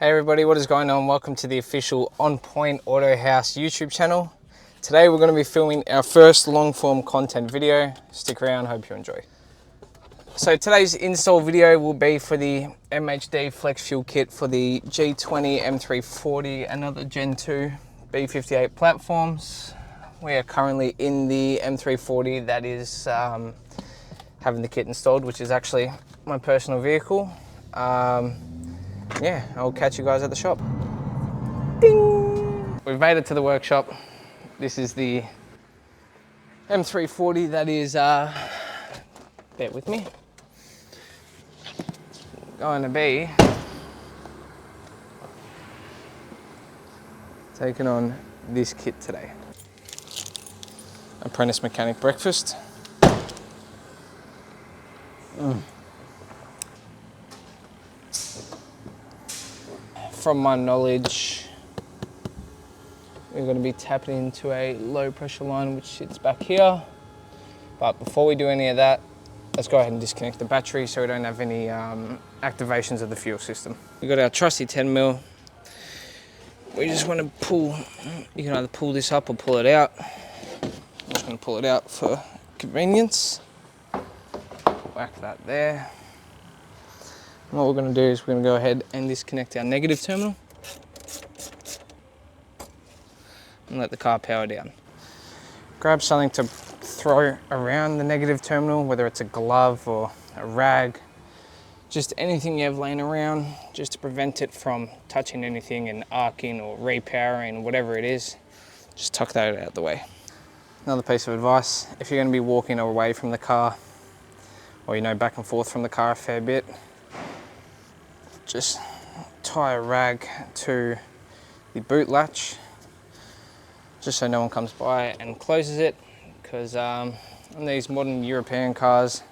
Hey everybody, what is going on? Welcome to the official OnPoint Autohaus YouTube channel. Today we're going to be filming our first long form content video. Stick around, hope you enjoy. So today's install video will be for the MHD flex fuel kit for the G20 M340 and other Gen 2 B58 platforms. We are currently in the M340 that is having the kit installed, which is actually my personal vehicle. Yeah, I'll catch you guys at the shop. Ding! We've made it to the workshop. This is the M340 that is, bear with me, going to be taking on this kit today. Apprentice mechanic breakfast. From my knowledge, we're going to be tapping into a low pressure line which sits back here. But before we do any of that, let's go ahead and disconnect the battery so we don't have any activations of the fuel system. We've got our trusty 10mm. We just want to pull, you can either pull this up or pull it out. I'm just going to pull it out for convenience. Whack that there. And what we're going to do is we're going to go ahead and disconnect our negative terminal and let the car power down. Grab something to throw around the negative terminal, whether it's a glove or a rag, just anything you have laying around, just to prevent it from touching anything and arcing or repowering, whatever it is. Just tuck that out of the way. Another piece of advice, if you're going to be walking away from the car, or back and forth from the car a fair bit, just tie a rag to the boot latch, just so no one comes by and closes it, because on these modern European cars,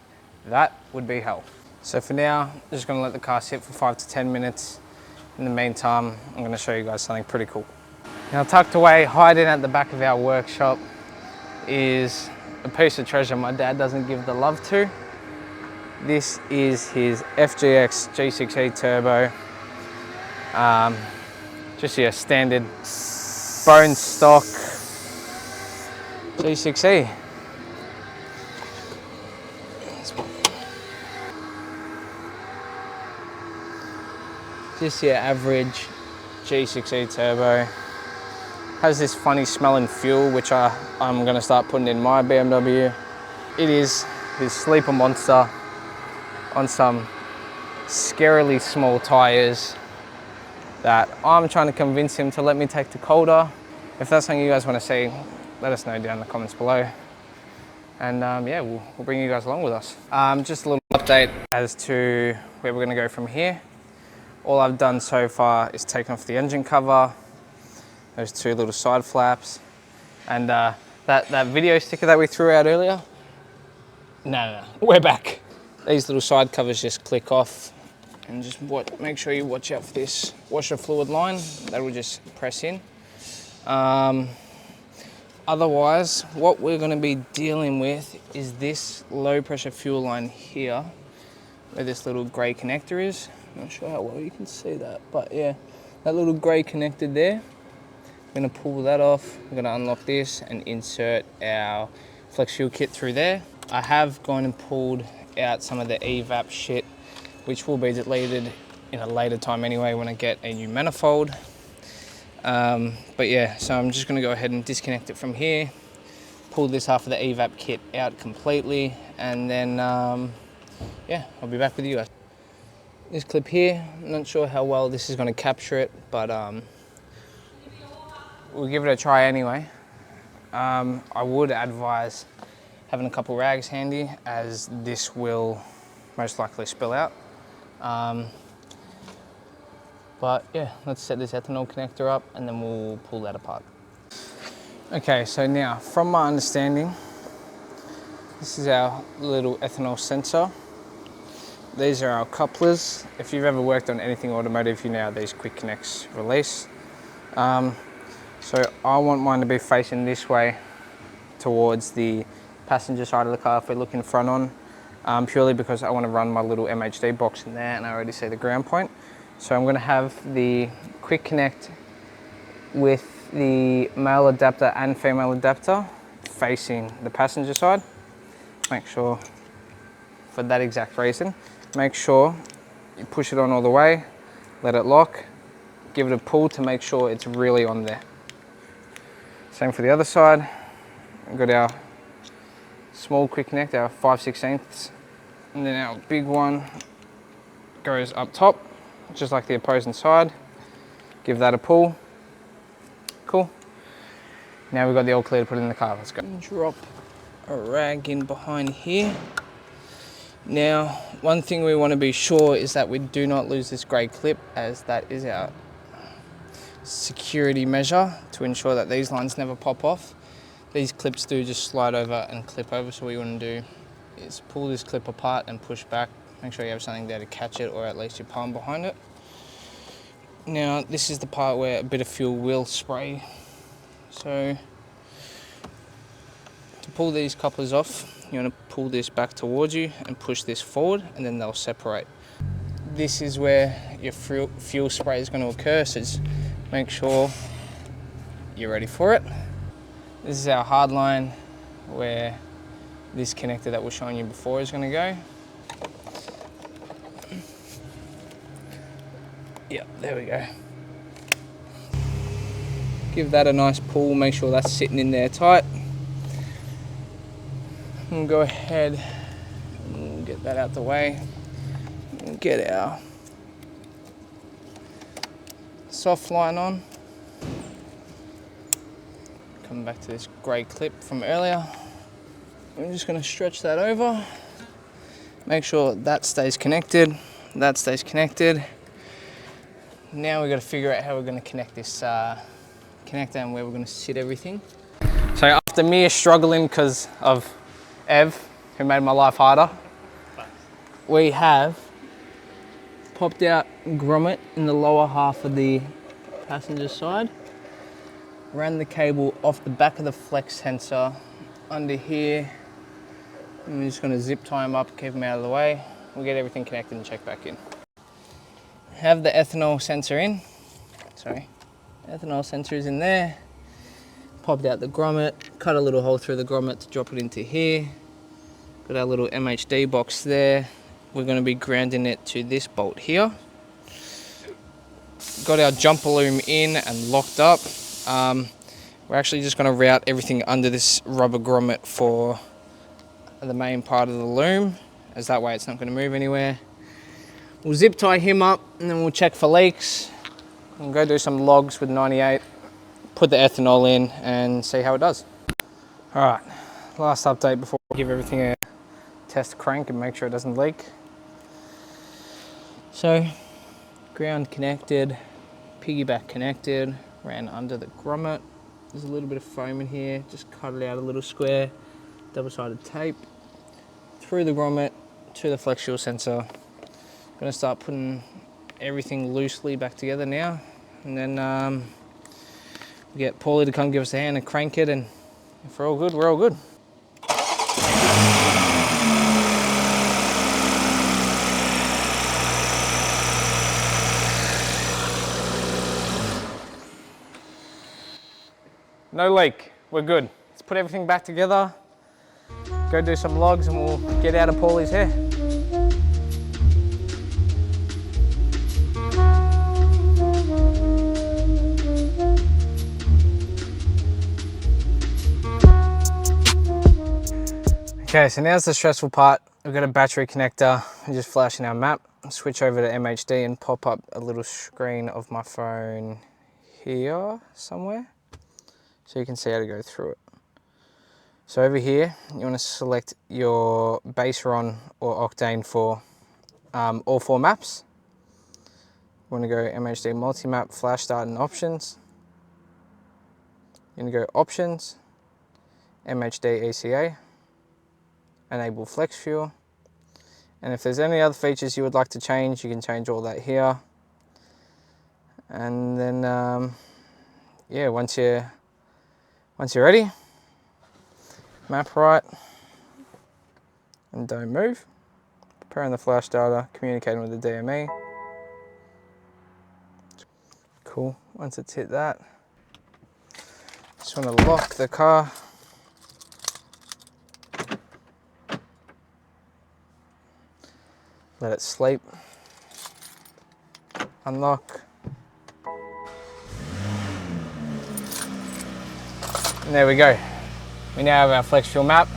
that would be hell. So for now, I'm just going to let the car sit for 5 to 10 minutes. In the meantime, I'm going to show you guys something pretty cool. Now, tucked away, hiding at the back of our workshop, is a piece of treasure my dad doesn't give the love to. This is his FGX G6E turbo. Just your standard bone stock G6E. Just your average G6E turbo. Has this funny smelling fuel, which I'm gonna start putting in my BMW. It is his sleeper monster on some scarily small tires that I'm trying to convince him to let me take to calder. If that's something you guys want to see, let us know down in the comments below. And yeah, we'll bring you guys along with us. Just a little update as to where we're going to go from here. All I've done so far is taken off the engine cover, those two little side flaps, and that video sticker that we threw out earlier. No, we're back. These little side covers just click off, and just make sure you watch out for this washer fluid line. That will just press in. Otherwise, what we're going to be dealing with is this low pressure fuel line here, where this little grey connector is. I'm not sure how well you can see that, but yeah, that little grey connector there. I'm going to pull that off. We're going to unlock this and insert our flex fuel kit through there. I have gone and pulled out some of the evap shit, which will be deleted in a later time anyway when I get a new manifold. But yeah, so I'm just going to go ahead and disconnect it from here, pull this half of the evap kit out completely, and then yeah, I'll be back with you guys. This clip here, I'm not sure how well this is going to capture it, but we'll give it a try anyway. I would advise having a couple rags handy, as this will most likely spill out. But yeah, let's set this ethanol connector up and then we'll pull that apart. Okay, so now from my understanding, this is our little ethanol sensor. These are our couplers. If you've ever worked on anything automotive, you know how these quick connects release. So I want mine to be facing this way towards the passenger side of the car if we're looking front on, purely because I want to run my little MHD box in there, and I already see the ground point. So I'm going to have the quick connect with the male adapter and female adapter facing the passenger side. Make sure, for that exact reason, make sure you push it on all the way, let it lock, give it a pull to make sure it's really on there. Same for the other side. We've got our small quick connect, our 5/16, and then our big one goes up top, just like the opposing side. Give that a pull. Cool. Now we've got the all clear to put in the car. Let's go. Drop a rag in behind here. Now, one thing we want to be sure is that we do not lose this grey clip, as that is our security measure to ensure that these lines never pop off. These clips do just slide over and clip over, so what you want to do is pull this clip apart and push back. Make sure you have something there to catch it, or at least your palm behind it. Now, this is the part where a bit of fuel will spray. So, to pull these couplers off, you want to pull this back towards you and push this forward, and then they'll separate. This is where your fuel spray is going to occur, so just make sure you're ready for it. This is our hard line where this connector that we're showing you before is going to go. Yep, there we go. Give that a nice pull, make sure that's sitting in there tight. And go ahead and get that out the way. And get our soft line on. Come back to this grey clip from earlier. I'm just going to stretch that over. Make sure that stays connected. That stays connected. Now we've got to figure out how we're going to connect this connector and where we're going to sit everything. So after me struggling because of Ev, who made my life harder, we have popped out grommet in the lower half of the passenger side, ran the cable off the back of the flex sensor under here, and we're just going to zip tie them up, keep them out of the way. We'll get everything connected and check back in. Have the ethanol sensor in, ethanol sensor is in there. Popped out the grommet, cut a little hole through the grommet to drop it into here. Got our little MHD box there. We're going to be grounding it to this bolt here. Got our jumper loom in and locked up. We're actually just going to route everything under this rubber grommet for the main part of the loom, as that way it's not going to move anywhere. We'll zip tie him up and then we'll check for leaks. We'll go do some logs with 98, put the ethanol in and see how it does. All right, last update before we give everything a test crank and make sure it doesn't leak. So, ground connected, piggyback connected, ran under the grommet. There's a little bit of foam in here, just cut it out a little square, double-sided tape, through the grommet to the flex fuel sensor. Gonna start putting everything loosely back together now, and then we get Paulie to come give us a hand and crank it, and if we're all good, we're all good. No leak, we're good. Let's put everything back together, go do some logs, and we'll get out of Paulie's hair. Okay, so now's the stressful part. We've got a battery connector and just flashing our map. Switch over to MHD and pop up a little screen of my phone here somewhere, so you can see how to go through it. So over here, you want to select your base RON or octane for all 4 maps. You want to go MHD multi-map, flash start and options. You're going to go options, MHD ECA. Enable flex fuel, and if there's any other features you would like to change, you can change all that here. And then yeah, once you're ready, map right and don't move, preparing the flash data, communicating with the DME. Cool, once it's hit that, just want to lock the car. Let it sleep. Unlock. And there we go. We now have our flex fuel map.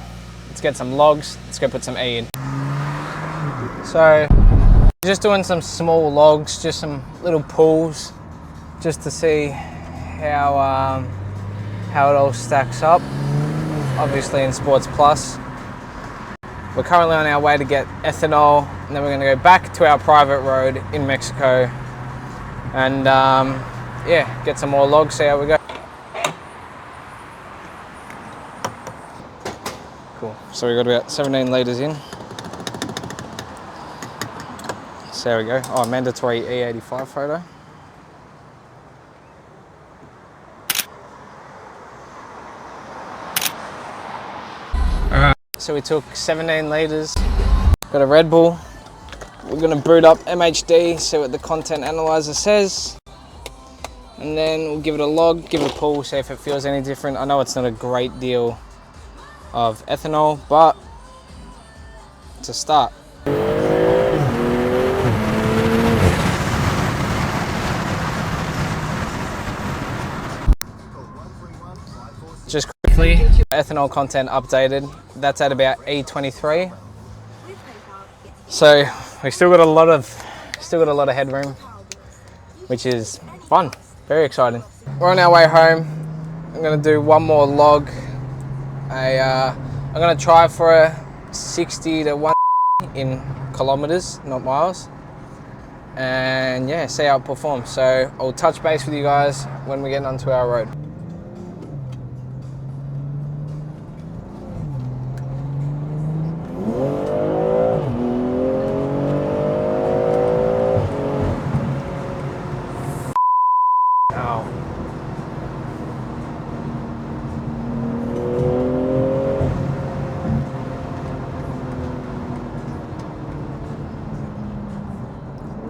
Let's get some logs. Let's go put some E in. So, just doing some small logs, just some little pulls, just to see how it all stacks up. Obviously in Sports Plus. We're currently on our way to get ethanol, and then we're going to go back to our private road in Mexico and yeah, get some more logs, see how we go. Cool, so we got about 17 litres in. So there we go. Oh, mandatory E85 photo. Alright, so we took 17 litres, got a Red Bull. We're going to boot up MHD, see what the content analyzer says. And then we'll give it a log, give it a pull, see if it feels any different. I know it's not a great deal of ethanol, but it's a start. Just quickly, ethanol content updated. That's at about E23. So we still got a lot of headroom, which is fun, very exciting. We're on our way home. I'm gonna do one more log. I'm gonna try for a 60 to 1 in kilometers, not miles. And yeah, see how it performs. So I'll touch base with you guys when we get onto our road.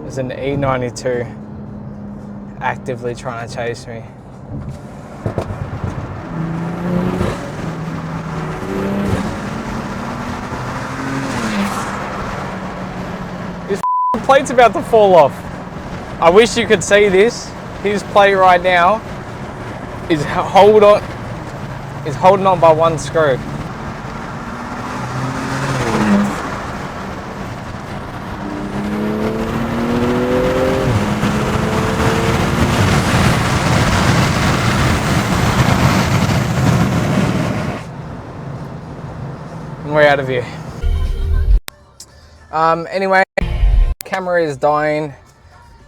There's an E92 actively trying to chase me. His plate's about to fall off. I wish you could see this. His plate right now is holding on by one screw. We're out of here. Anyway, camera is dying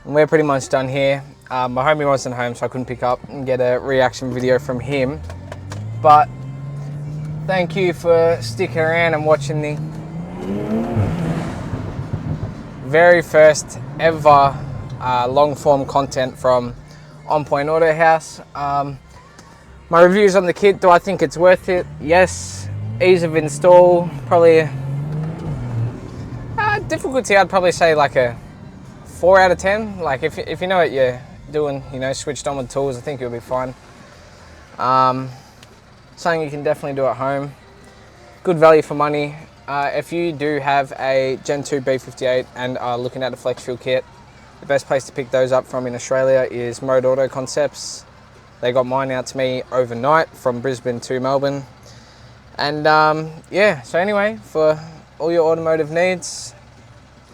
and we're pretty much done here. My homie wasn't home, so I couldn't pick up and get a reaction video from him. But thank you for sticking around and watching the very first ever long form content from OnPoint Autohaus. My reviews on the kit, do I think it's worth it? Yes. Ease of install, probably difficulty, I'd probably say like a 4 out of 10. Like if you know what you're doing, you know, switched on with tools, I think you'll be fine. Something you can definitely do at home. Good value for money. If you do have a Gen 2 B58 and are looking at a flex fuel kit, the best place to pick those up from in Australia is Mode Auto Concepts. They got mine out to me overnight from Brisbane to Melbourne. And yeah, so anyway, for all your automotive needs,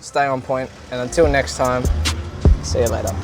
stay on point. And until next time, see you later.